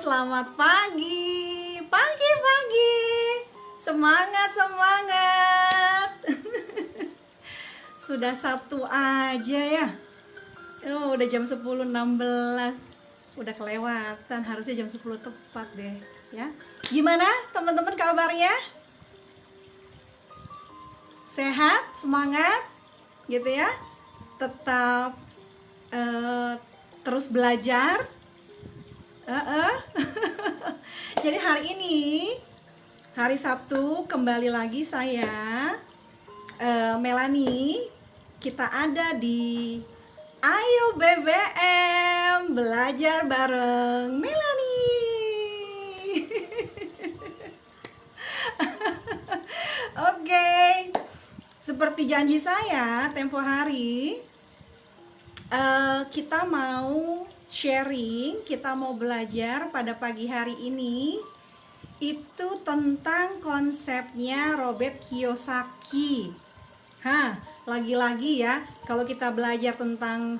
selamat pagi. Pagi-pagi. Semangat. Sudah Sabtu aja ya. Udah jam 10.16. Udah kelewatan, harusnya jam 10 tepat deh, ya. Gimana teman-teman kabarnya? Sehat, semangat gitu ya. Tetap terus belajar. Jadi hari ini, hari Sabtu, kembali lagi saya Melani. Kita ada di Ayo BBM, belajar bareng Melani. Oke, seperti janji saya tempo hari, kita mau sharing, kita mau belajar pada pagi hari ini itu tentang konsepnya Robert Kiyosaki. Lagi-lagi ya, kalau kita belajar tentang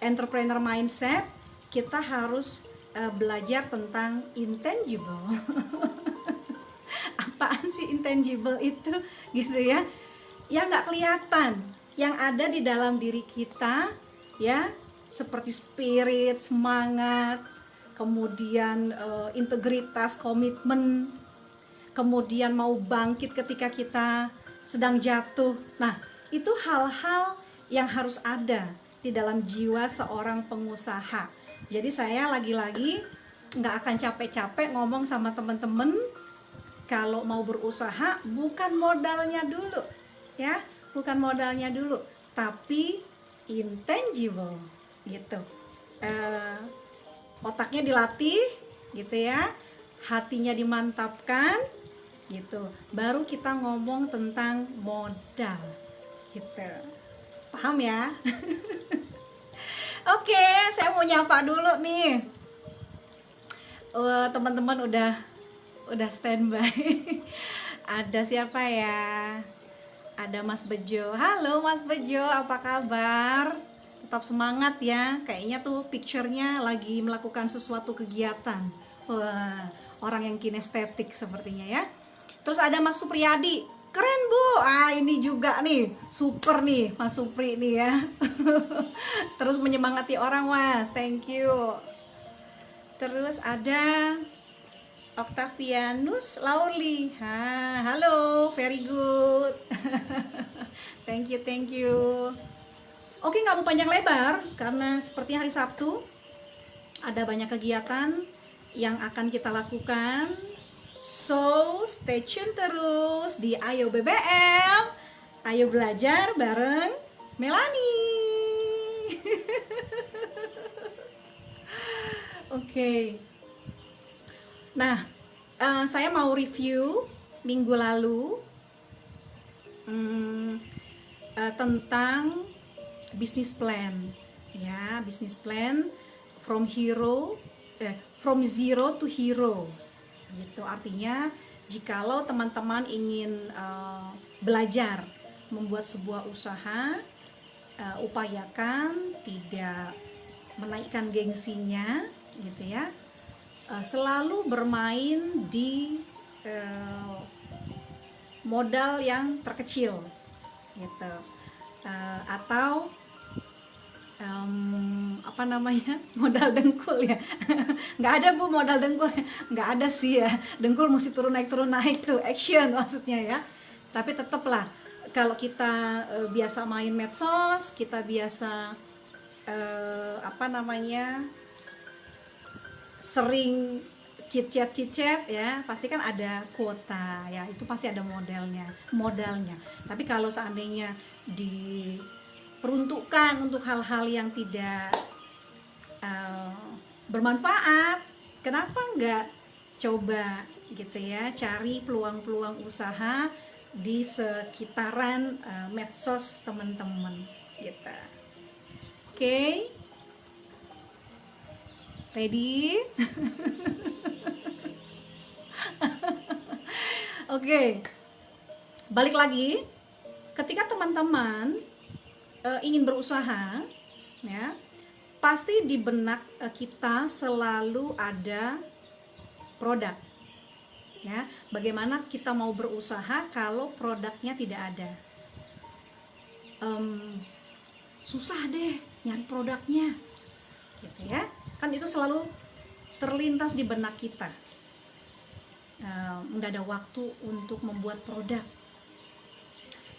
entrepreneur mindset, kita harus belajar tentang intangible. Apaan sih intangible itu, gitu ya? Yang nggak kelihatan, yang ada di dalam diri kita, ya, seperti spirit, semangat, kemudian integritas, komitmen, kemudian mau bangkit ketika kita sedang jatuh. Nah, itu hal-hal yang harus ada di dalam jiwa seorang pengusaha. Jadi saya lagi-lagi nggak akan capek-capek ngomong sama teman-teman, kalau mau berusaha bukan modalnya dulu, ya, bukan modalnya dulu, tapi intangible gitu. Otaknya dilatih gitu ya, hatinya dimantapkan gitu, baru kita ngomong tentang modal gitu. Paham ya? Oke, saya mau nyapa dulu nih. Teman-teman udah standby. Ada siapa ya? Ada Mas Bejo. Halo Mas Bejo, apa kabar? Tetap semangat ya. Kayaknya tuh picture-nya lagi melakukan sesuatu kegiatan. Wah, orang yang kinestetik sepertinya ya. Terus ada Mas Supriyadi. Keren Bu. Ini juga nih, super nih Mas Supri nih ya. Terus menyemangati orang, Mas. Thank you. Terus ada Octavianus Lauli. Halo, very good. Thank you. Oke, nggak mau panjang lebar karena seperti hari Sabtu ada banyak kegiatan yang akan kita lakukan. So, stay tune terus di Ayo BBM. Ayo belajar bareng Melani. Oke. Nah, saya mau review minggu lalu tentang business plan, ya, business plan from zero to hero, gitu. Artinya, jikalau teman-teman ingin belajar membuat sebuah usaha, upayakan tidak menaikkan gengsinya, gitu ya. Selalu bermain di modal yang terkecil, gitu, atau modal dengkul ya. Nggak ada Bu modal dengkul, nggak ada sih ya. Dengkul mesti turun naik tuh, action maksudnya ya. Tapi tetaplah kalau kita biasa main medsos, kita biasa sering chit-chat ya, pasti kan ada kuota ya, itu pasti ada modalnya. Tapi kalau seandainya diperuntukkan untuk hal-hal yang tidak bermanfaat, kenapa enggak coba gitu ya, cari peluang-peluang usaha di sekitaran medsos teman-teman gitu. Oke. Ready? Oke. Balik lagi, ketika teman-teman ingin berusaha ya, pasti di benak kita selalu ada produk. Ya, bagaimana kita mau berusaha kalau produknya tidak ada? Susah deh nyari produknya, gitu ya. Kan itu selalu terlintas di benak kita. Nggak ada waktu untuk membuat produk.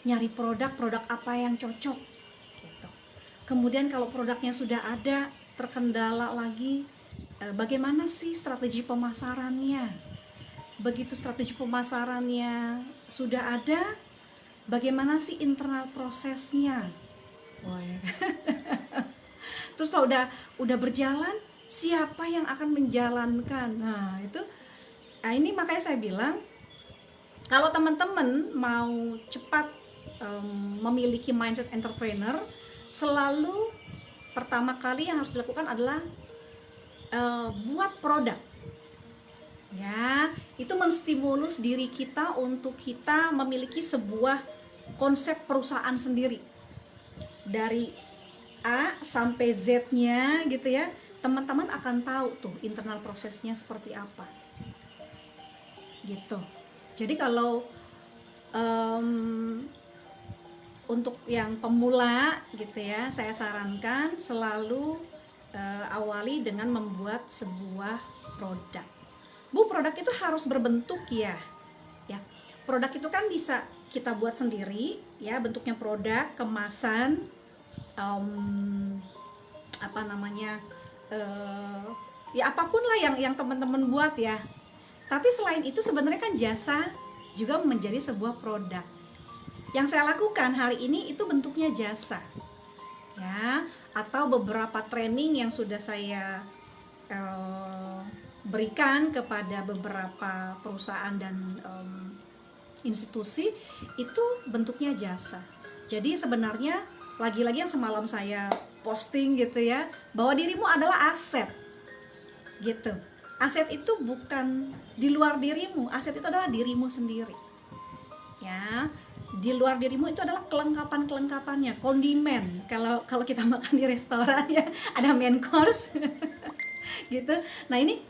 Nyari produk apa yang cocok, gitu. Kemudian kalau produknya sudah ada, terkendala lagi, bagaimana sih strategi pemasarannya? Begitu strategi pemasarannya sudah ada, bagaimana sih internal prosesnya? Terus kalau udah berjalan, siapa yang akan menjalankan? Nah ini makanya saya bilang, kalau teman-teman mau cepat memiliki mindset entrepreneur, selalu pertama kali yang harus dilakukan adalah buat produk. Ya, itu menstimulus diri kita untuk kita memiliki sebuah konsep perusahaan sendiri. Dari A sampai Z-nya gitu ya. Teman-teman akan tahu tuh internal prosesnya seperti apa. Gitu. Jadi kalau untuk yang pemula gitu ya, saya sarankan selalu awali dengan membuat sebuah produk. Bu, produk itu harus berbentuk ya. Produk itu kan bisa kita buat sendiri ya, bentuknya produk, kemasan, ya apapun lah yang teman-teman buat ya. Tapi selain itu sebenarnya kan jasa juga menjadi sebuah produk. Yang saya lakukan hari ini itu bentuknya jasa ya, atau beberapa training yang sudah saya berikan kepada beberapa perusahaan dan institusi, itu bentuknya jasa. Jadi sebenarnya lagi-lagi yang semalam saya posting gitu ya, bahwa dirimu adalah aset gitu. Aset itu bukan di luar dirimu, aset itu adalah dirimu sendiri ya. Di luar dirimu itu adalah kelengkapan-kelengkapannya, kondimen. Kalau kita makan di restoran ya, ada main course gitu. Nah ini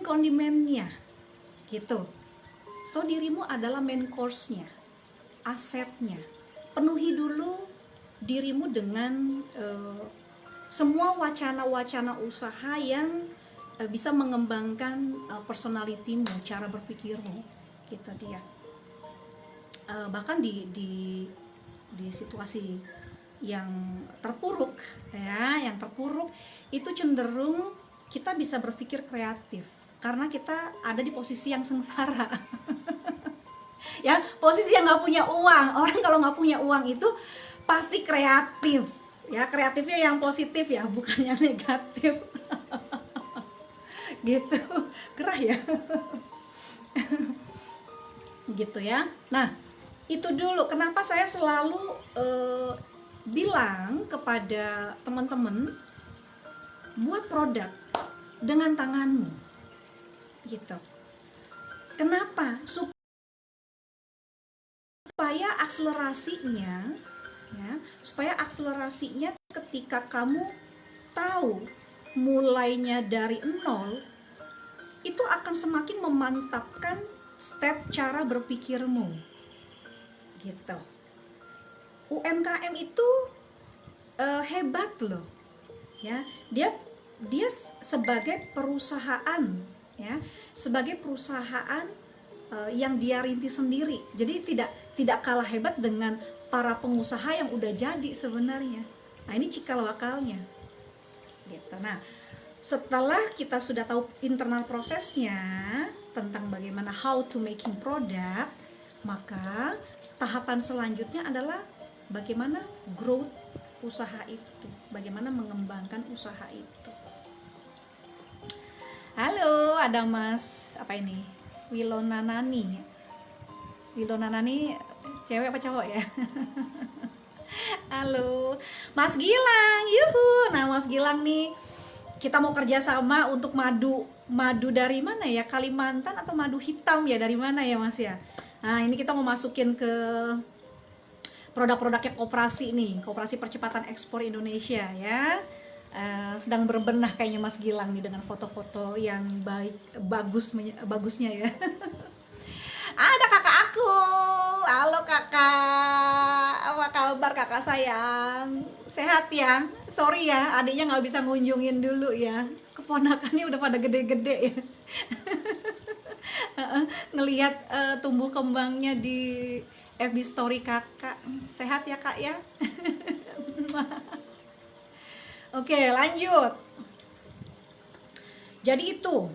kondimennya gitu. So dirimu adalah main course-nya, asetnya. Penuhi dulu dirimu dengan semua wacana-wacana usaha yang bisa mengembangkan personalitimu, cara berpikirmu, gitu dia. Bahkan di situasi yang terpuruk ya, yang terpuruk itu cenderung kita bisa berpikir kreatif karena kita ada di posisi yang sengsara. Ya, posisi yang nggak punya uang. Orang kalau nggak punya uang itu pasti kreatif ya, kreatifnya yang positif ya, bukan yang negatif. Gitu, gerah ya. Gitu ya. Nah itu dulu kenapa saya selalu bilang kepada teman-teman, buat produk dengan tanganmu gitu. Kenapa? Supaya akselerasinya ketika kamu tahu mulainya dari nol, itu akan semakin memantapkan step cara berpikirmu gitu. UMKM itu hebat loh ya, dia sebagai perusahaan ya, sebagai perusahaan yang dia rintis sendiri. Jadi tidak kalah hebat dengan para pengusaha yang udah jadi sebenarnya. Nah ini cikal bakalnya gitu. Nah setelah kita sudah tahu internal prosesnya tentang bagaimana how to making product, maka tahapan selanjutnya adalah bagaimana growth usaha itu, bagaimana mengembangkan usaha itu. Halo, ada Mas apa ini? Wilonanani. Wilonanani cewek apa cowok ya? Halo, Mas Gilang. Yuhu. Nah, Mas Gilang nih, kita mau kerja sama untuk madu dari mana ya? Kalimantan atau madu hitam ya? Dari mana ya, Mas ya? Nah, ini kita mau masukin ke produk-produknya koperasi nih, Koperasi Percepatan Ekspor Indonesia ya. sedang berbenah kayaknya Mas Gilang nih dengan foto-foto yang bagusnya ya. Ada kakak aku. Halo kakak, apa kabar kakak sayang? Sehat ya? Sorry ya, adiknya nggak bisa ngunjungin dulu ya. Keponakannya udah pada gede-gede ya. Ngelihat tumbuh kembangnya di FB story kakak. Sehat ya kak ya? Oke, lanjut. Jadi itu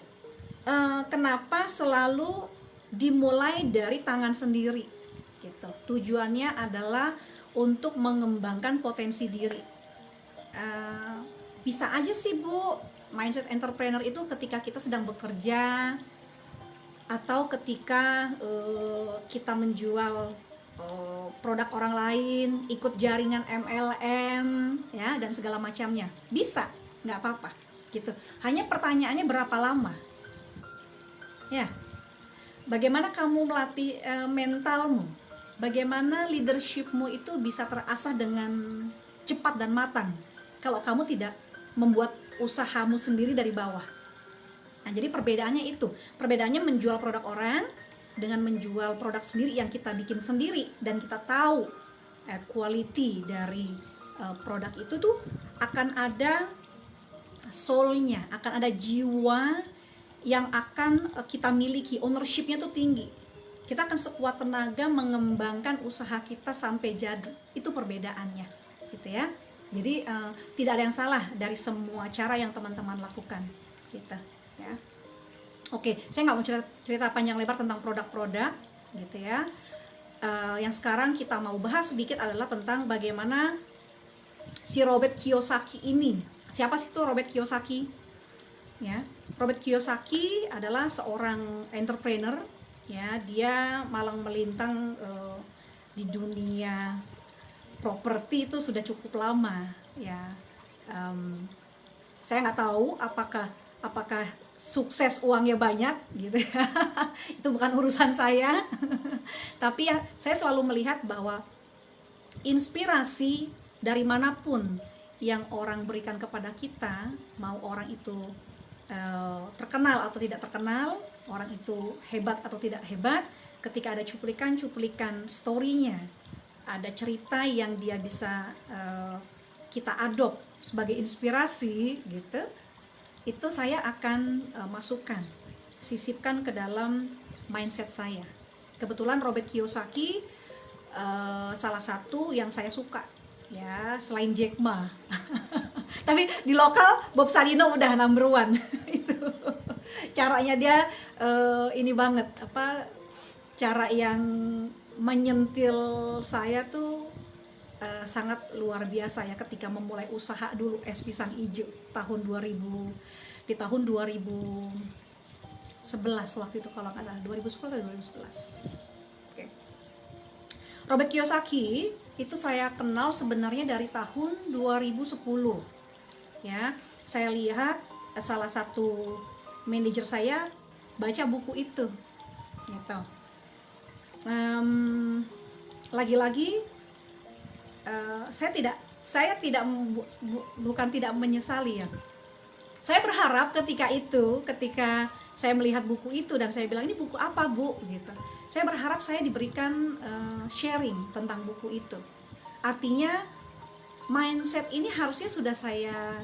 kenapa selalu dimulai dari tangan sendiri gitu. Tujuannya adalah untuk mengembangkan potensi diri. Bisa aja sih Bu, mindset entrepreneur itu ketika kita sedang bekerja atau ketika kita menjual produk orang lain, ikut jaringan MLM ya dan segala macamnya. Bisa, nggak apa-apa gitu. Hanya pertanyaannya berapa lama? Ya. Bagaimana kamu melatih mentalmu? Bagaimana leadershipmu itu bisa terasah dengan cepat dan matang kalau kamu tidak membuat usahamu sendiri dari bawah. Nah, jadi perbedaannya itu. Perbedaannya menjual produk orang dengan menjual produk sendiri yang kita bikin sendiri dan kita tahu quality dari produk itu tuh akan ada soul-nya, akan ada jiwa yang akan kita miliki, ownership-nya tuh tinggi. Kita akan sekuat tenaga mengembangkan usaha kita sampai jadi. Itu perbedaannya, gitu ya. Jadi tidak ada yang salah dari semua cara yang teman-teman lakukan, gitu ya. Oke, saya nggak mau cerita panjang lebar tentang produk-produk, gitu ya. Yang sekarang kita mau bahas sedikit adalah tentang bagaimana si Robert Kiyosaki ini. Siapa sih itu Robert Kiyosaki? Ya, Robert Kiyosaki adalah seorang entrepreneur. Ya, dia malang melintang di dunia properti itu sudah cukup lama. Ya, saya nggak tahu apakah sukses uangnya banyak gitu ya. Itu bukan urusan saya. Tapi ya saya selalu melihat bahwa inspirasi dari manapun yang orang berikan kepada kita, mau orang itu terkenal atau tidak terkenal, orang itu hebat atau tidak hebat, ketika ada cuplikan-cuplikan story-nya, ada cerita yang dia bisa kita adopt sebagai inspirasi gitu, itu saya akan masukkan, sisipkan ke dalam mindset saya. Kebetulan Robert Kiyosaki salah satu yang saya suka ya, selain Jack Ma. Tapi di lokal Bob Sadino udah number one. Itu caranya dia ini banget, apa, cara yang menyentil saya tuh sangat luar biasa ya, ketika memulai usaha dulu es pisang ijo tahun 2000, di tahun 2011 waktu itu kalau nggak salah, 2010 atau 2011. Oke. Robert Kiyosaki itu saya kenal sebenarnya dari tahun 2010 ya. Saya lihat salah satu manajer saya baca buku itu gitu. Lagi-lagi saya tidak bukan tidak menyesali ya. Saya berharap ketika saya melihat buku itu dan saya bilang, ini buku apa Bu gitu. Saya berharap saya diberikan sharing tentang buku itu. Artinya mindset ini harusnya sudah saya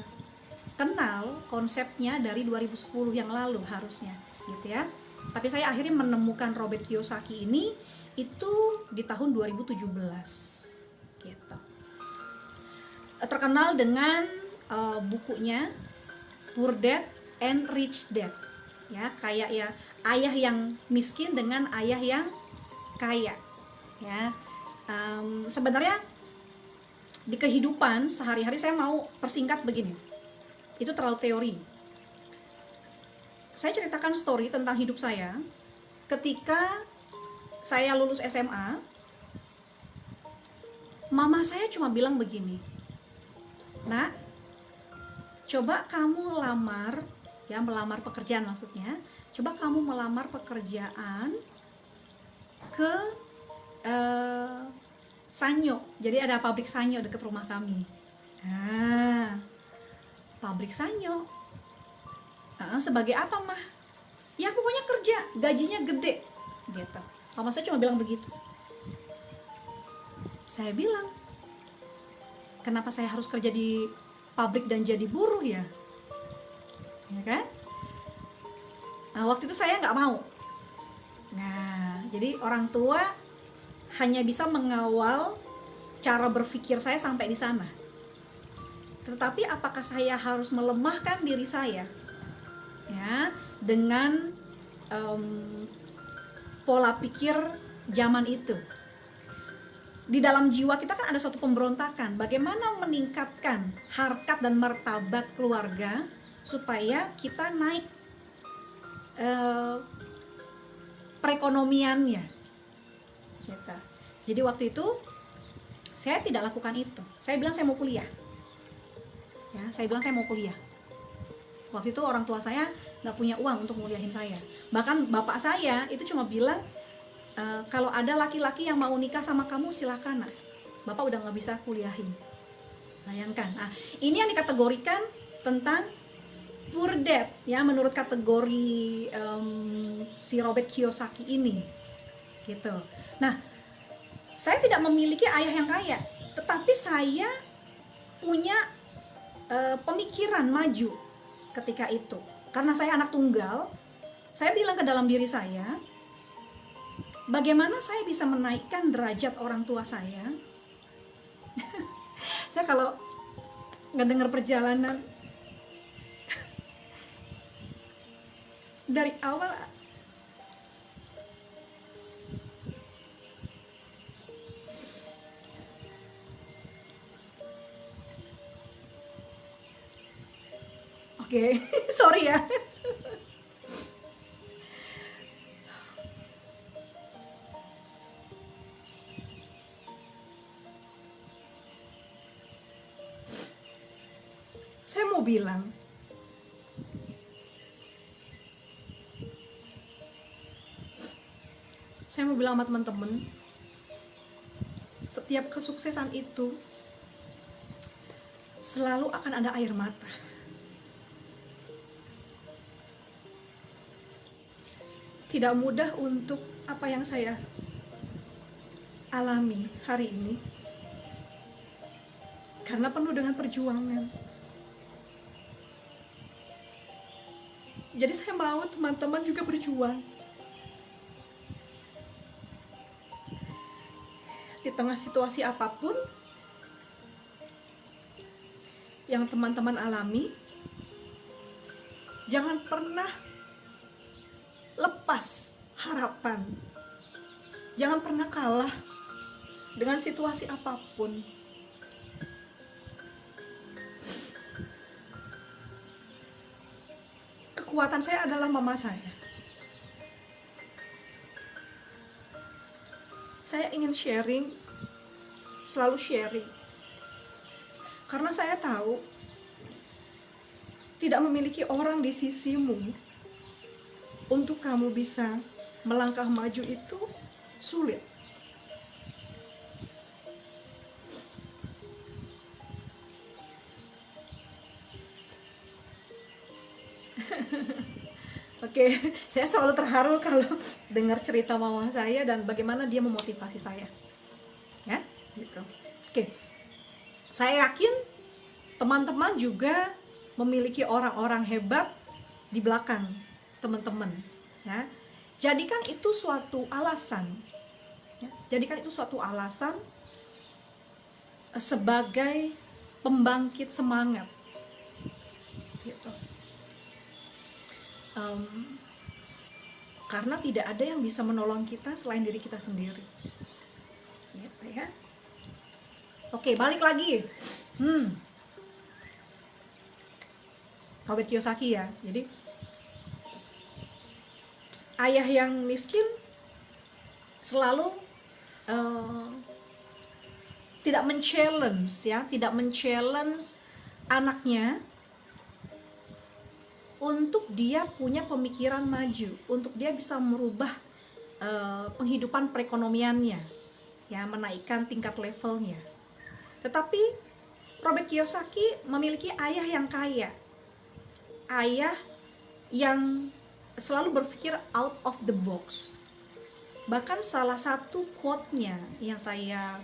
kenal konsepnya dari 2010 yang lalu harusnya gitu ya. Tapi saya akhirnya menemukan Robert Kiyosaki ini itu di tahun 2017 gitu. Terkenal dengan bukunya Poor Dad and Rich Dad ya, kayak ya ayah yang miskin dengan ayah yang kaya ya. Sebenarnya di kehidupan sehari-hari saya mau persingkat begini, itu terlalu teori. Saya ceritakan story tentang hidup saya ketika saya lulus SMA. Mama saya cuma bilang begini, Nak, coba kamu melamar pekerjaan maksudnya, coba kamu melamar pekerjaan ke Sanyo. Jadi ada pabrik Sanyo dekat rumah kami. Nah, pabrik sanyo. Sebagai apa, Mah? Ya pokoknya kerja, gajinya gede gitu. Mama saya cuma bilang begitu. Saya bilang, kenapa saya harus kerja di pabrik dan jadi buruh ya? Ya kan? Nah, waktu itu saya nggak mau. Nah, jadi orang tua hanya bisa mengawal cara berpikir saya sampai di sana. Tetapi apakah saya harus melemahkan diri saya ya dengan pola pikir zaman itu? Di dalam jiwa kita kan ada suatu pemberontakan, bagaimana meningkatkan harkat dan martabat keluarga supaya kita naik perekonomiannya gitu. Jadi waktu itu saya tidak lakukan itu. Saya bilang saya mau kuliah ya, saya bilang saya mau kuliah. Waktu itu orang tua saya nggak punya uang untuk nguliahin saya. Bahkan bapak saya itu cuma bilang, kalau ada laki-laki yang mau nikah sama kamu silakan, nak. Bapak udah nggak bisa kuliahin. Bayangkan. Nah, ini yang dikategorikan tentang poor dad ya, menurut kategori si Robert Kiyosaki ini gitu. Nah, saya tidak memiliki ayah yang kaya, tetapi saya punya pemikiran maju ketika itu. Karena saya anak tunggal, saya bilang ke dalam diri saya, bagaimana saya bisa menaikkan derajat orang tua saya. Saya kalau ngedenger perjalanan dari awal, oke, sorry ya. Saya mau bilang, sama teman-teman, setiap kesuksesan itu selalu akan ada air mata. Tidak mudah untuk apa yang saya alami hari ini, karena penuh dengan perjuangan. Jadi saya mau teman-teman juga berjuang. Di tengah situasi apapun yang teman-teman alami, jangan pernah lepas harapan. Jangan pernah kalah dengan situasi apapun. Kekuatan saya adalah mama saya. Saya ingin sharing, selalu sharing. Karena saya tahu tidak memiliki orang di sisimu untuk kamu bisa melangkah maju itu sulit. Oke, saya selalu terharu kalau dengar cerita mama saya dan bagaimana dia memotivasi saya. Ya, gitu. Oke. Saya yakin teman-teman juga memiliki orang-orang hebat di belakang teman-teman, ya. Jadikan itu suatu alasan. Ya, jadikan itu suatu alasan sebagai pembangkit semangat. Gitu. Karena tidak ada yang bisa menolong kita selain diri kita sendiri. Gitu ya. Oke, balik lagi. Robert Kiyosaki ya. Jadi ayah yang miskin selalu tidak men-challenge ya, tidak men-challenge anaknya untuk dia punya pemikiran maju, untuk dia bisa merubah penghidupan perekonomiannya, ya, menaikkan tingkat levelnya. Tetapi Robert Kiyosaki memiliki ayah yang kaya, ayah yang selalu berpikir out of the box. Bahkan salah satu quote-nya yang saya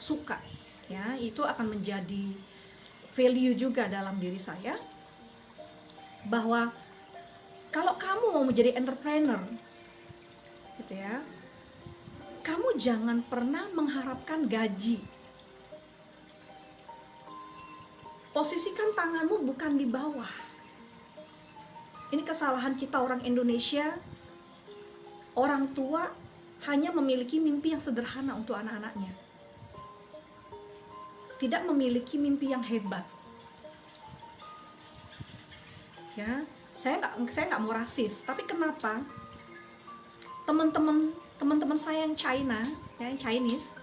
suka, ya, itu akan menjadi value juga dalam diri saya, bahwa kalau kamu mau menjadi entrepreneur, gitu ya, kamu jangan pernah mengharapkan gaji. Posisikan tanganmu bukan di bawah. Ini kesalahan kita orang Indonesia. Orang tua hanya memiliki mimpi yang sederhana untuk anak-anaknya, tidak memiliki mimpi yang hebat. Ya, saya nggak mau rasis, tapi kenapa teman-teman saya yang China, ya, yang Chinese,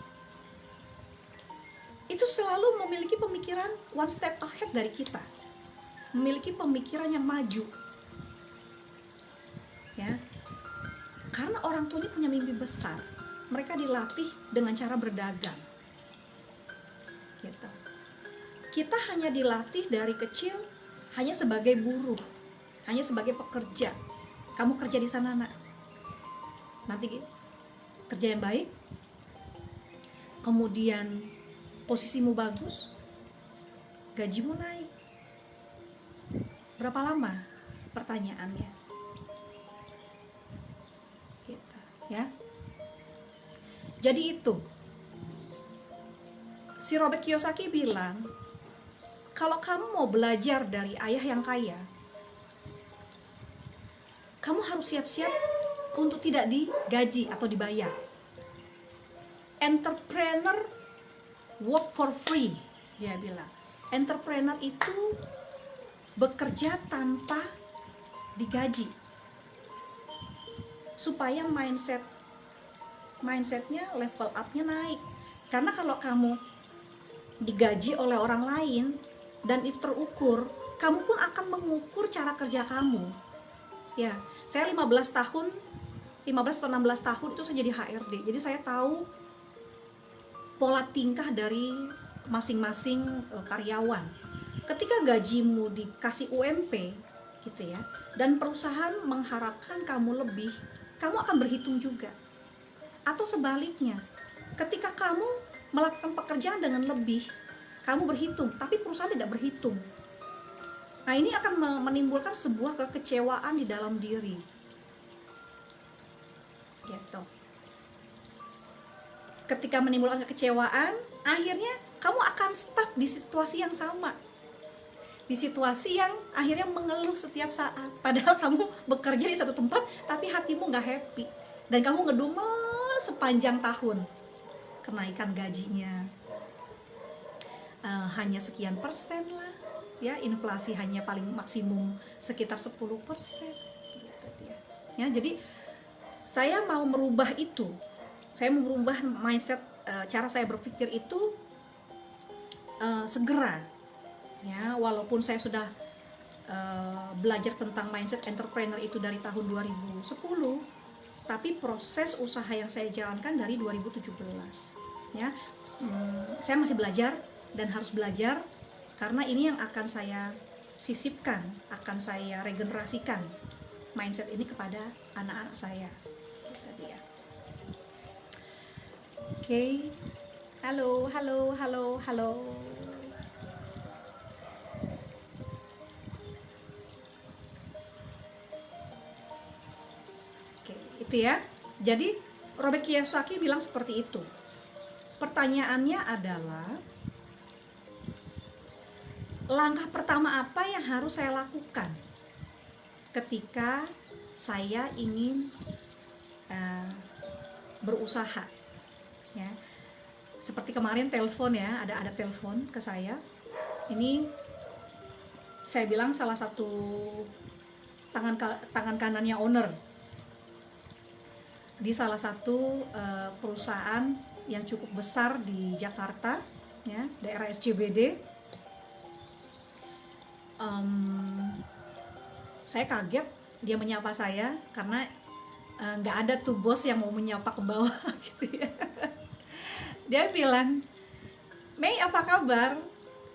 itu selalu memiliki pemikiran one step ahead dari kita, memiliki pemikiran yang maju, ya, karena orang tuanya punya mimpi besar. Mereka dilatih dengan cara berdagang, gitu. Kita hanya dilatih dari kecil hanya sebagai buruh, hanya sebagai pekerja. Kamu kerja di sana, nak, nanti kerja yang baik, kemudian posisimu bagus, gajimu naik. Berapa lama? Pertanyaannya, gitu, ya. Jadi itu, si Robert Kiyosaki bilang, kalau kamu mau belajar dari ayah yang kaya, kamu harus siap-siap untuk tidak digaji atau dibayar. Entrepreneur work for free, dia bilang. Entrepreneur itu bekerja tanpa digaji, supaya mindsetnya, level up-nya naik. Karena kalau kamu digaji oleh orang lain dan itu terukur, kamu pun akan mengukur cara kerja kamu. Ya, saya 15 atau 16 tahun itu saya jadi HRD. Jadi saya tahu pola tingkah dari masing-masing karyawan. Ketika gajimu dikasih UMP, gitu ya, dan perusahaan mengharapkan kamu lebih, kamu akan berhitung juga. Atau sebaliknya, ketika kamu melakukan pekerjaan dengan lebih, kamu berhitung, tapi perusahaan tidak berhitung. Nah, ini akan menimbulkan sebuah kekecewaan di dalam diri, gitu. Ketika menimbulkan kekecewaan, akhirnya kamu akan stuck di situasi yang sama, di situasi yang akhirnya mengeluh setiap saat. Padahal kamu bekerja di satu tempat, tapi hatimu gak happy, dan kamu ngedumel sepanjang tahun. Kenaikan gajinya hanya sekian persen lah, ya, inflasi hanya paling maksimum sekitar 10%, gitu dia. Ya, jadi saya mau merubah itu. Saya mau merubah mindset, cara saya berpikir itu segera, ya. Walaupun saya sudah belajar tentang mindset entrepreneur itu dari tahun 2010, tapi proses usaha yang saya jalankan dari 2017, ya. Saya masih belajar dan harus belajar, karena ini yang akan saya sisipkan, akan saya regenerasikan mindset ini kepada anak-anak saya. Oke. Halo. Oke, itu ya. Jadi Robert Kiyosaki bilang seperti itu. Pertanyaannya adalah, langkah pertama apa yang harus saya lakukan ketika saya ingin berusaha, ya. Seperti kemarin telepon, ya, ada telepon ke saya. Ini saya bilang salah satu tangan kanannya owner di salah satu perusahaan yang cukup besar di Jakarta, ya, daerah SCBD. Saya kaget dia menyapa saya, karena nggak ada tuh bos yang mau menyapa ke bawah, gitu ya. Dia bilang, "Mei, apa kabar?"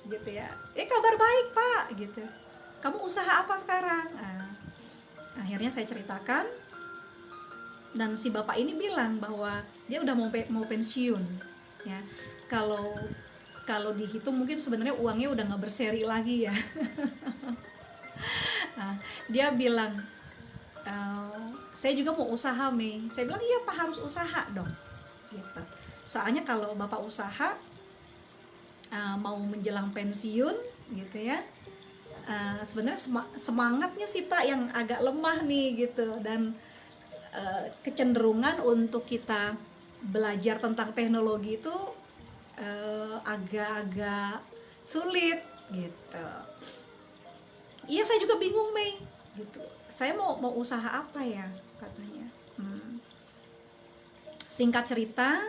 gitu ya. Kabar baik Pak gitu. Kamu usaha apa sekarang? Nah, akhirnya saya ceritakan, dan si bapak ini bilang bahwa dia udah mau pensiun ya. Kalau dihitung mungkin sebenarnya uangnya udah nggak berseri lagi ya. Nah, dia bilang, saya juga mau usaha Mei. Saya bilang iya Pak, harus usaha dong gitu. Soalnya kalau bapak usaha mau menjelang pensiun gitu ya, sebenarnya semangatnya sih Pak yang agak lemah nih gitu, dan kecenderungan untuk kita belajar tentang teknologi itu agak-agak sulit gitu. Iya saya juga bingung Mei gitu. Saya mau usaha apa ya katanya. Singkat cerita,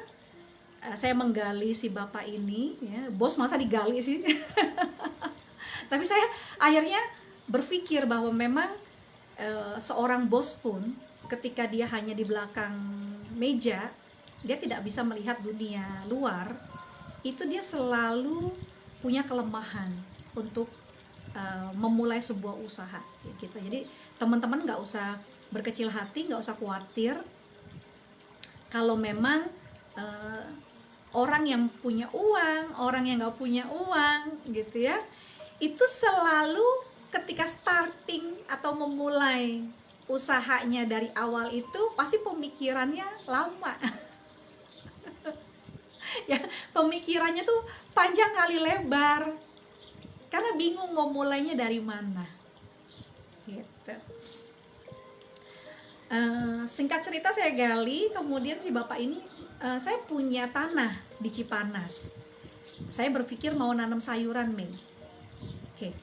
saya menggali si bapak ini ya. Bos masa digali sih. Tapi saya akhirnya berpikir bahwa memang seorang bos pun ketika dia hanya di belakang meja, dia tidak bisa melihat dunia luar. Itu dia selalu punya kelemahan untuk memulai sebuah usaha gitu. Jadi teman-teman nggak usah berkecil hati, nggak usah khawatir kalau memang orang yang punya uang, orang yang nggak punya uang gitu ya, itu selalu ketika starting atau memulai usahanya dari awal itu pasti pemikirannya lama. Ya, pemikirannya tuh panjang kali lebar karena bingung mau mulainya dari mana gitu. Singkat cerita saya gali, kemudian si bapak ini, saya punya tanah di Cipanas, saya berpikir mau nanam sayuran Mei. Oke.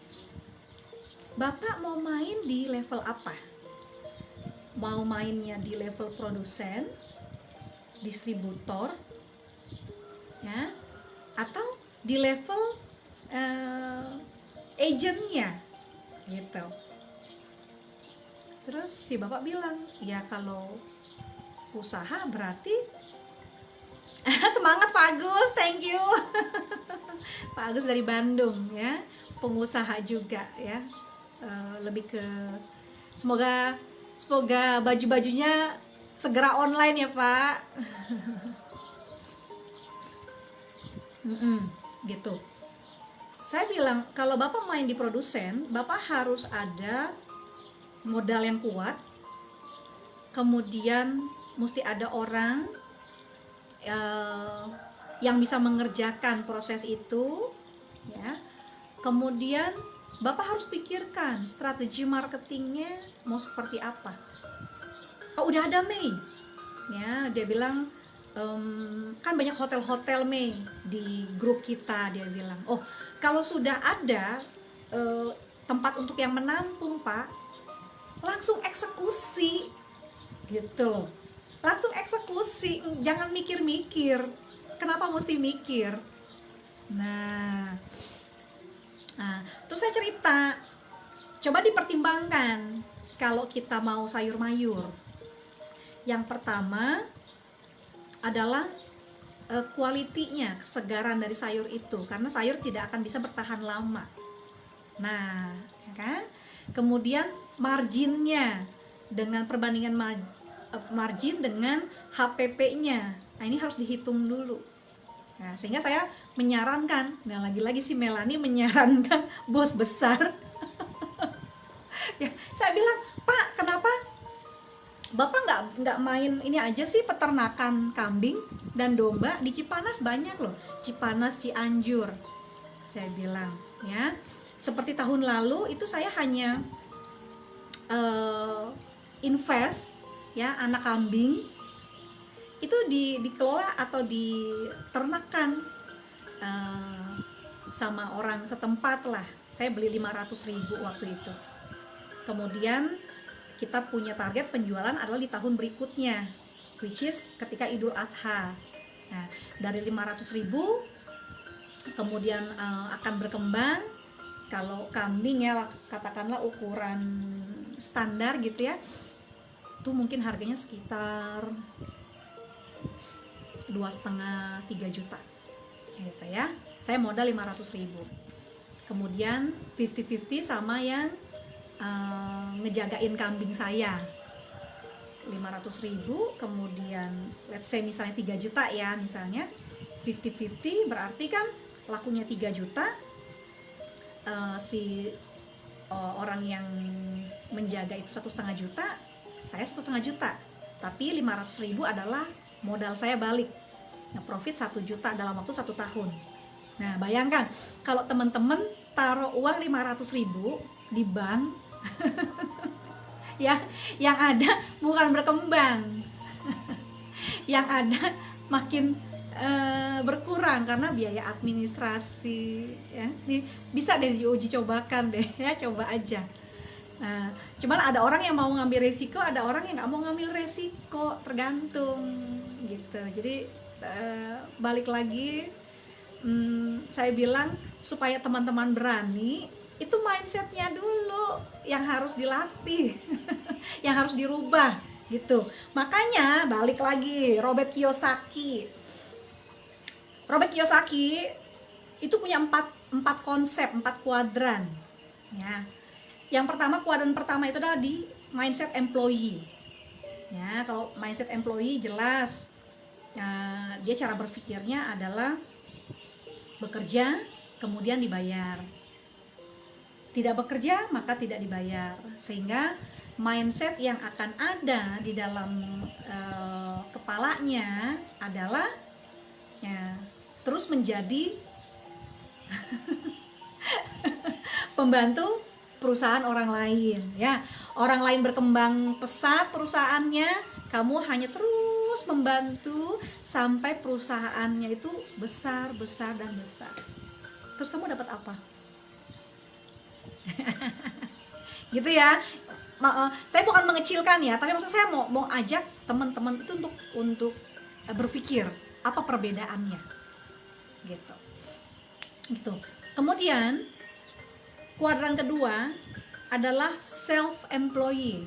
Bapak mau main di level apa? Mau mainnya di level produsen, distributor ya, atau di level agentnya gitu. Terus si bapak bilang, ya kalau usaha berarti semangat Pak Agus, thank you. Pak Agus dari Bandung ya, pengusaha juga ya. Lebih ke semoga baju-bajunya segera online ya Pak. Gitu. Saya bilang kalau Bapak main di produsen, Bapak harus ada modal yang kuat, kemudian mesti ada orang yang bisa mengerjakan proses itu ya. Kemudian Bapak harus pikirkan strategi marketingnya mau seperti apa. Oh, udah ada Mei ya, dia bilang kan banyak hotel-hotel Mei di grup kita. Dia bilang, oh kalau sudah ada tempat untuk yang menampung Pak, langsung eksekusi gitu loh, langsung eksekusi, jangan mikir-mikir. Kenapa mesti mikir? Nah terus saya cerita, coba dipertimbangkan kalau kita mau sayur mayur. Yang pertama adalah kualitinya, kesegaran dari sayur itu, karena sayur tidak akan bisa bertahan lama. Nah, ya kan? Kemudian marginnya, dengan perbandingan margin dengan HPP-nya. Nah, ini harus dihitung dulu. Nah, sehingga saya menyarankan, nah lagi-lagi si Melanie menyarankan bos besar. Ya, saya bilang, Pak, kenapa Bapak nggak main ini aja sih, peternakan kambing dan domba di Cipanas banyak loh, Cipanas, Cianjur. Saya bilang, ya, seperti tahun lalu itu saya hanya invest ya anak kambing itu dikelola atau diternakan sama orang setempat lah. Saya beli 500.000 waktu itu. Kemudian kita punya target penjualan adalah di tahun berikutnya, which is ketika Idul Adha. Nah, dari 500.000 kemudian akan berkembang. Kalau kambing ya katakanlah ukuran standar gitu ya, itu mungkin harganya sekitar 2,5-3 juta gitu ya. Saya modal 500.000. kemudian 50-50 sama yang ngejagain kambing saya 500.000, kemudian let's say misalnya 3 juta ya, misalnya 50-50 berarti kan lakunya 3 juta, si orang yang menjaga itu 1,5 juta, saya 1,5 juta, tapi 500.000 adalah modal saya balik, nah profit 1 juta dalam waktu 1 tahun. Nah bayangkan kalau teman-teman taruh uang 500.000 di bank ya, yang ada bukan berkembang yang ada makin berkurang karena biaya administrasi ya. Nih bisa deh diuji cobakan deh ya, coba aja. Nah, cuman ada orang yang mau ngambil resiko, ada orang yang nggak mau ngambil resiko, tergantung gitu. Jadi balik lagi, saya bilang supaya teman-teman berani, itu mindsetnya dulu yang harus dilatih yang harus dirubah gitu. Makanya balik lagi, Robert Kiyosaki itu punya 4 konsep, 4 kuadran ya. Yang pertama, kuadran pertama itu adalah di mindset employee ya. Kalau mindset employee jelas dia cara berpikirnya adalah bekerja kemudian dibayar, tidak bekerja maka tidak dibayar, sehingga mindset yang akan ada di dalam kepalanya adalah ya, terus menjadi pembantu perusahaan orang lain ya. Orang lain berkembang pesat perusahaannya, kamu hanya terus membantu sampai perusahaannya itu besar dan besar. Terus kamu dapat apa? Gitu ya. Saya bukan mengecilkan ya, tapi maksud saya mau ajak teman-teman itu untuk berpikir apa perbedaannya gitu. Kemudian kuadran kedua adalah self employee.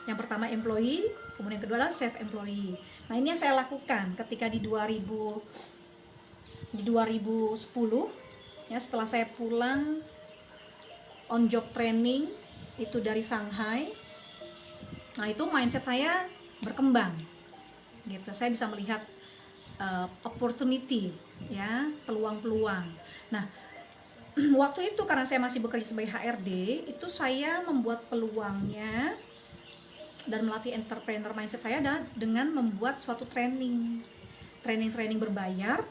Yang pertama employee, kemudian kedua adalah self employee. Nah ini yang saya lakukan ketika di 2010 ya, setelah saya pulang on job training itu dari Shanghai. Nah itu mindset saya berkembang gitu. Saya bisa melihat opportunity ya, peluang-peluang. Nah waktu itu karena saya masih bekerja sebagai HRD, itu saya membuat peluangnya dan melatih entrepreneur mindset saya dengan membuat suatu training berbayar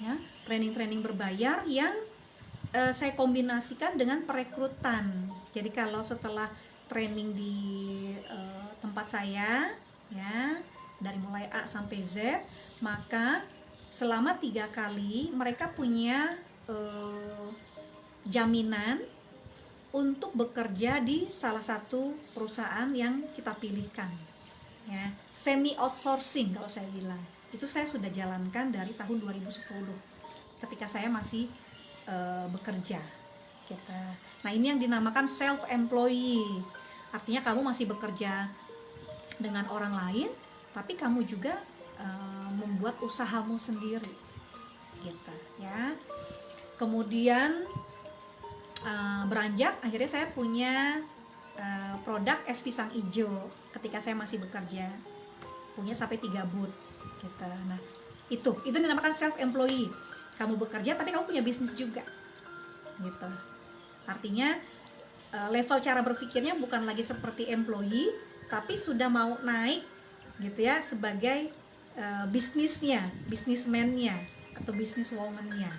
ya, training berbayar yang saya kombinasikan dengan perekrutan. Jadi kalau setelah training di tempat saya ya, dari mulai A sampai Z, maka selama 3 kali mereka punya jaminan untuk bekerja di salah satu perusahaan yang kita pilihkan ya, semi outsourcing kalau saya bilang. Itu saya sudah jalankan dari tahun 2010 ketika saya masih bekerja gitu. Nah ini yang dinamakan self employee, artinya kamu masih bekerja dengan orang lain tapi kamu juga membuat usahamu sendiri gitu ya. Kemudian beranjak akhirnya saya punya produk es pisang hijau ketika saya masih bekerja, punya sampai 3 booth gitu. Nah itu dinamakan self employee, kamu bekerja tapi kamu punya bisnis juga gitu. Artinya level cara berpikirnya bukan lagi seperti employee tapi sudah mau naik gitu ya, sebagai bisnismennya atau businesswomannya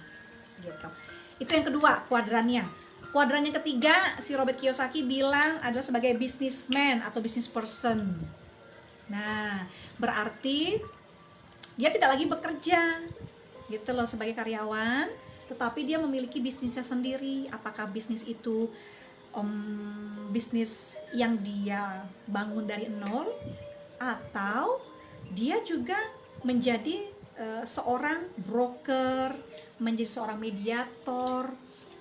gitu. Itu yang kedua kuadrannya. Kuadran yang ketiga, si Robert Kiyosaki bilang adalah sebagai businessman atau business person. Nah berarti dia tidak lagi bekerja gitu loh sebagai karyawan, tetapi dia memiliki bisnisnya sendiri. Apakah bisnis itu bisnis yang dia bangun dari nol, atau dia juga menjadi seorang broker, menjadi seorang mediator,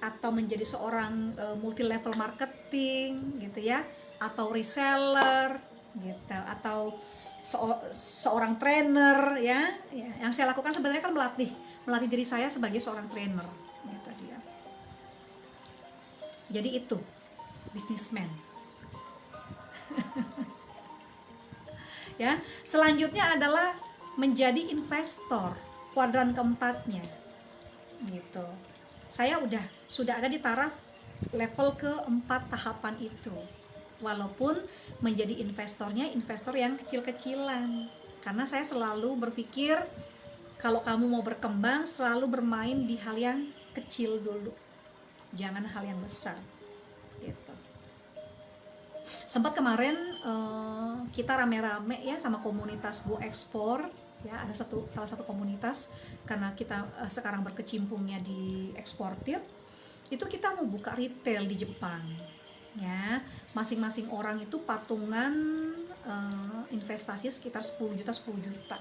atau menjadi seorang multi level marketing gitu ya, atau reseller gitu, atau seorang trainer ya. Yang saya lakukan sebenarnya kan melatih melatih diri saya sebagai seorang trainer, gitu dia. Jadi itu businessman. Ya, selanjutnya adalah menjadi investor, kuadran keempatnya, gitu. Saya sudah ada di taraf level keempat tahapan itu. Walaupun menjadi investornya investor yang kecil-kecilan, karena saya selalu berpikir kalau kamu mau berkembang selalu bermain di hal yang kecil dulu, jangan hal yang besar, gitu. Sempat kemarin kita rame-rame ya sama komunitas Go Ekspor ya, ada salah satu komunitas, karena kita sekarang berkecimpungnya di eksportir, itu kita mau buka retail di Jepang ya. Masing-masing orang itu patungan investasi sekitar 10 juta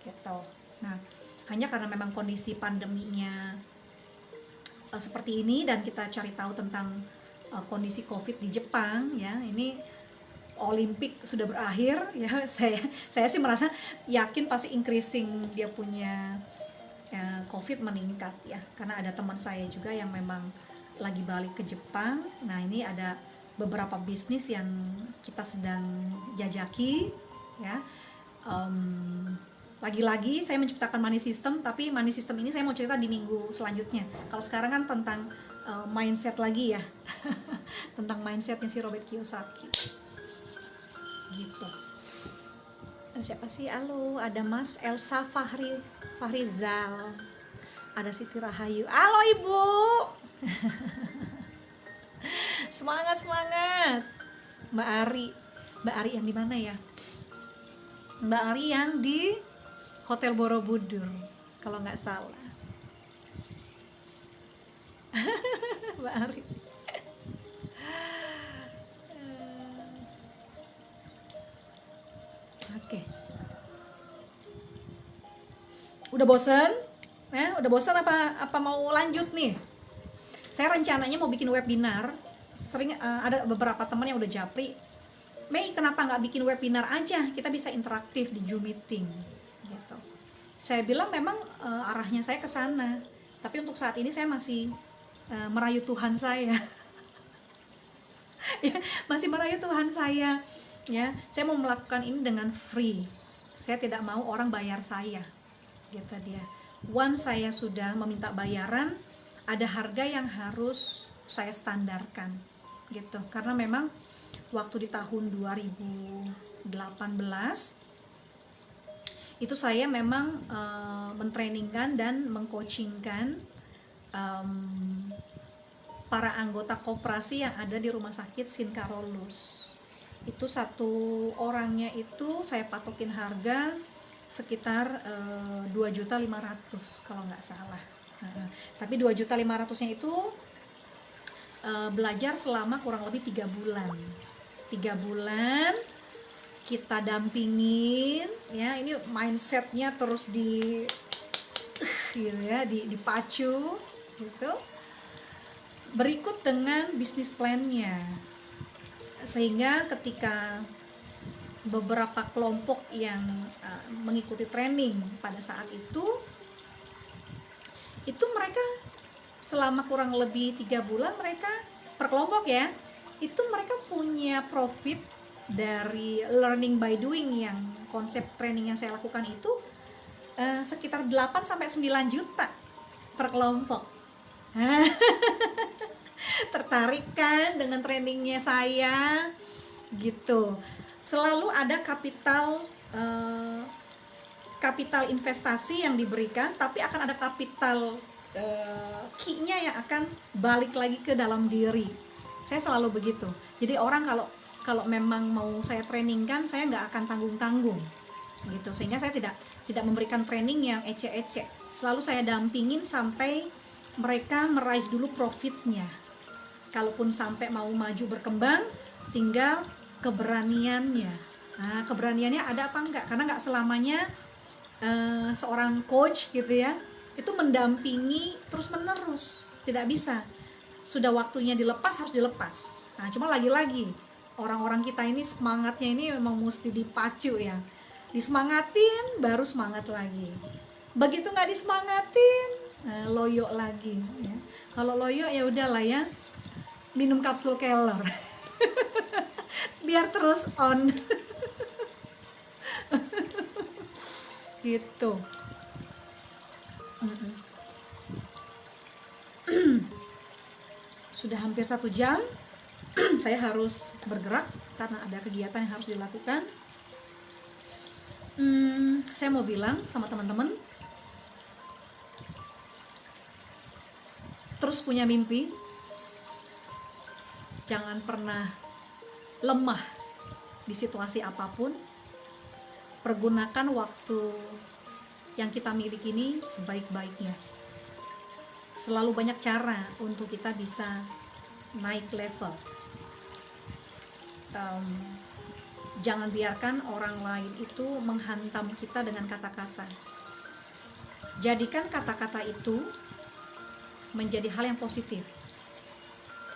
gitu. Nah, hanya karena memang kondisi pandeminya seperti ini dan kita cari tahu tentang kondisi COVID di Jepang ya, ini Olimpik sudah berakhir ya, saya sih merasa yakin pasti increasing dia punya COVID meningkat ya, karena ada teman saya juga yang memang lagi balik ke Jepang. Nah, ini ada beberapa bisnis yang kita sedang jajaki ya. Lagi-lagi saya menciptakan money system, tapi money system ini saya mau cerita di minggu selanjutnya. Kalau sekarang kan tentang mindset lagi ya. Tentang mindsetnya si Robert Kiyosaki gitu. Ada siapa sih? Halo, ada Mas Elsa Fahrizal, ada Siti Rahayu. Halo Ibu. Semangat Mbak Ari yang di mana ya? Mbak Ari yang di Hotel Borobudur kalau nggak salah. Mbak Ari. Oke. Udah bosen? Udah bosen apa mau lanjut nih? Saya rencananya mau bikin webinar. Ada beberapa teman yang udah japri, Mei kenapa nggak bikin webinar aja? Kita bisa interaktif di Zoom meeting gitu. Saya bilang memang arahnya saya ke sana. Tapi untuk saat ini saya masih merayu Tuhan saya. Ya, masih merayu Tuhan saya ya. Saya mau melakukan ini dengan free. Saya tidak mau orang bayar saya gitu dia. Once saya sudah meminta bayaran, ada harga yang harus saya standarkan gitu. Karena memang waktu di tahun 2018 itu saya memang mentrainingkan dan mengcoachingkan para anggota koperasi yang ada di rumah sakit Sinkarolus. Itu satu orangnya itu saya patokin harga sekitar 2.500.000 kalau nggak salah. Tapi 2.500.000-nya itu belajar selama kurang lebih 3 bulan. 3 bulan kita dampingin ya, ini mindsetnya terus gitu ya, dipacu gitu. Berikut dengan bisnis plan-nya, sehingga ketika beberapa kelompok yang mengikuti training pada saat itu mereka selama kurang lebih 3 bulan, mereka per kelompok ya, itu mereka punya profit dari learning by doing yang konsep training yang saya lakukan itu sekitar 8-9 juta per kelompok. Tertarik kan dengan trainingnya saya gitu. Selalu ada kapital investasi yang diberikan, tapi akan ada kapital key-nya yang akan balik lagi ke dalam diri. Saya selalu begitu. Jadi orang kalau memang mau saya trainingkan, saya nggak akan tanggung-tanggung gitu. Sehingga saya tidak memberikan training yang ece-ece. Selalu saya dampingin sampai mereka meraih dulu profitnya. Kalaupun sampai mau maju berkembang, tinggal keberaniannya. Nah, keberaniannya ada apa enggak? Karena nggak selamanya seorang coach gitu ya, itu mendampingi terus-menerus. Tidak bisa. Sudah waktunya dilepas, harus dilepas. Nah, cuma lagi-lagi orang-orang kita ini semangatnya ini memang mesti dipacu ya. Disemangatin baru semangat lagi. Begitu nggak disemangatin, loyo lagi ya. Kalau loyo ya udahlah ya, minum kapsul kelor biar terus on gitu. Sudah hampir 1 jam saya harus bergerak karena ada kegiatan yang harus dilakukan. Saya mau bilang sama teman-teman, terus punya mimpi, jangan pernah lemah di situasi apapun. Pergunakan waktu yang kita miliki ini sebaik-baiknya. Selalu banyak cara untuk kita bisa naik level. Jangan biarkan orang lain itu menghantam kita dengan kata-kata. Jadikan kata-kata itu menjadi hal yang positif.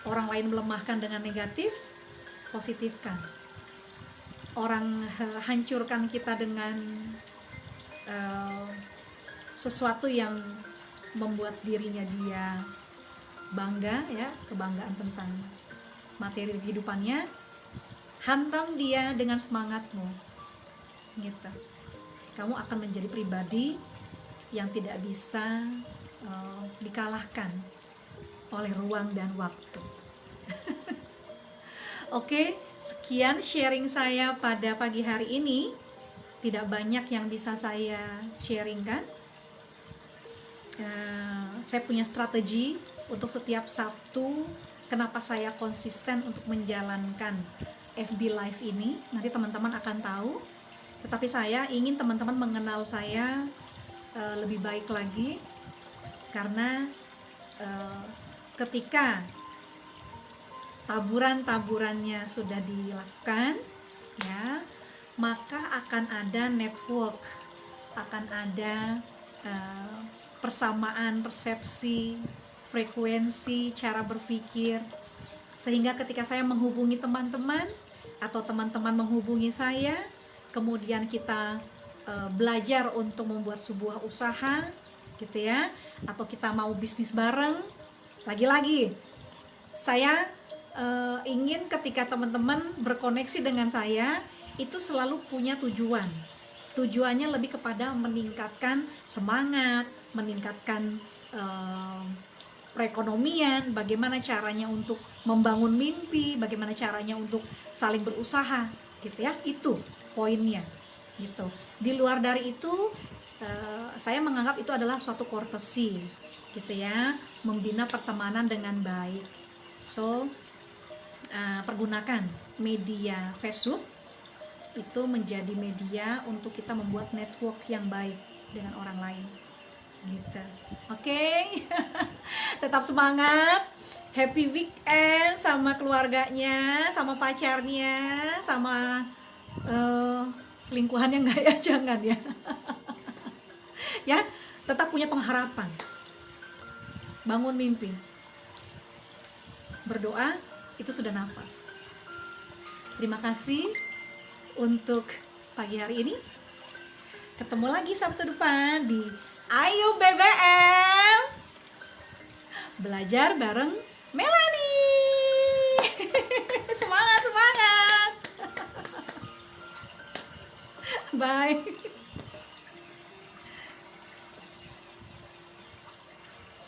Orang lain melemahkan dengan negatif, positifkan. Orang hancurkan kita dengan sesuatu yang membuat dirinya dia bangga ya, kebanggaan tentang materi kehidupannya, hantam dia dengan semangatmu gitu. Kamu akan menjadi pribadi yang tidak bisa dikalahkan oleh ruang dan waktu. Oke, sekian sharing saya pada pagi hari ini. Tidak banyak yang bisa saya sharingkan. Saya punya strategi untuk setiap Sabtu. Kenapa saya konsisten untuk menjalankan FB Live ini? Nanti teman-teman akan tahu. Tetapi saya ingin teman-teman mengenal saya lebih baik lagi, karena ketika taburan-taburannya sudah dilakukan, ya, maka akan ada network, akan ada persamaan persepsi, frekuensi, cara berpikir, sehingga ketika saya menghubungi teman-teman atau teman-teman menghubungi saya, kemudian kita belajar untuk membuat sebuah usaha gitu ya, atau kita mau bisnis bareng, lagi-lagi saya ingin ketika teman-teman berkoneksi dengan saya itu selalu punya tujuan. Tujuannya lebih kepada meningkatkan semangat, meningkatkan perekonomian, bagaimana caranya untuk membangun mimpi, bagaimana caranya untuk saling berusaha gitu ya. Itu poinnya gitu. Di luar dari itu saya menganggap itu adalah suatu courtesy gitu ya, membina pertemanan dengan baik. So pergunakan media Facebook itu menjadi media untuk kita membuat network yang baik dengan orang lain gitu. Oke. Tetap semangat, happy weekend sama keluarganya, sama pacarnya, sama selingkuhannya enggak ya, jangan ya. Ya, tetap punya pengharapan, bangun mimpi, berdoa, itu sudah nafas. Terima kasih untuk pagi hari ini. Ketemu lagi Sabtu depan di Ayo BBM, belajar bareng Melanie. Semangat, semangat. Bye.